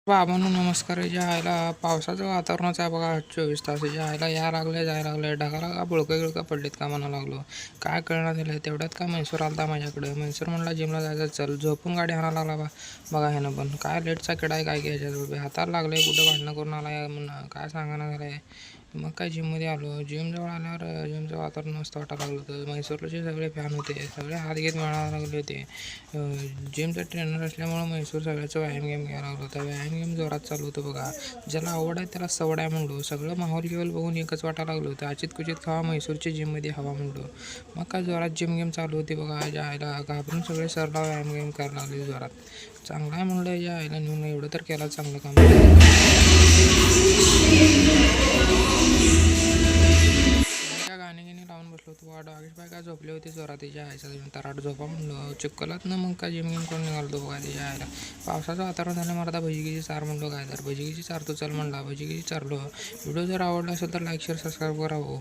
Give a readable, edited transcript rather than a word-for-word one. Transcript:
बाबांनो नमस्कार. ज्या आयला पावसाचं वातावरणाचं आहे बघा. 24 तास ज्या आयला या लागले जायला लागले ढगाला का बुळकं गिळकं पडलीत का म्हणा लागलो. काय कळणार झालं तेवढ्यात का म्हैसूर आलता माझ्याकडे. म्हैसूर म्हणला जिमला जायचं, चल झोपून गाडी हाणा लागला बघा ह्यानं. पण काय लेटचा किडा आहे काय घ्यायच्या हाताला लागले. कुठं भांडणं करून आला म्हणून काय सांगणार झालंय. मग काय जिममध्ये आलो. जिमजवळ आल्यावर जिमचं वातावरण मस्त वाटायला लागलं होतं. म्हैसूरचे सगळे फॅन होते, सगळे हात घेत मिळायला लागले होते. जिमचा ट्रेनर असल्यामुळं म्हैसूर सगळ्याचं व्यायाम गेम घ्यायला लागलं होतं. व्यायाम गेम जोरात चालू होतं बघा. ज्याला आवड आहे त्याला सवड आहे म्हणलो. सगळं माहोल गिहोल बघून एकच वाटायला लागलं होतं. अचित कुचित खावा म्हैसूरच्या जिममध्ये हवा म्हणलो. मग काय जोरात जिम गेम चालू होती बघा. ज्या आईला घाबरून सगळे सरला व्यायाम गेम करायला लागले जोरात. चांगला आहे म्हणलं या आईला नेऊन एवढं तर केला चांगलं काम. काय गाणे गिणे लावून बसलो होतो बघा. डागेश बाय काय झोपले होते जोरात तिच्या आईचा तराट झोपा म्हणलं. चिक्कलात ना मग काय जिम गेम करून निघालतो बघा तिच्या आईला. पावसाचं वातावरण झालं मला भजीगिची चार म्हणलो. काय तर भजीगिची चारतो चल म्हणला. भजीगिची चारलो. व्हिडिओ जर आवडला असेल तर लाईक शेअर सबस्क्राईब करा हो.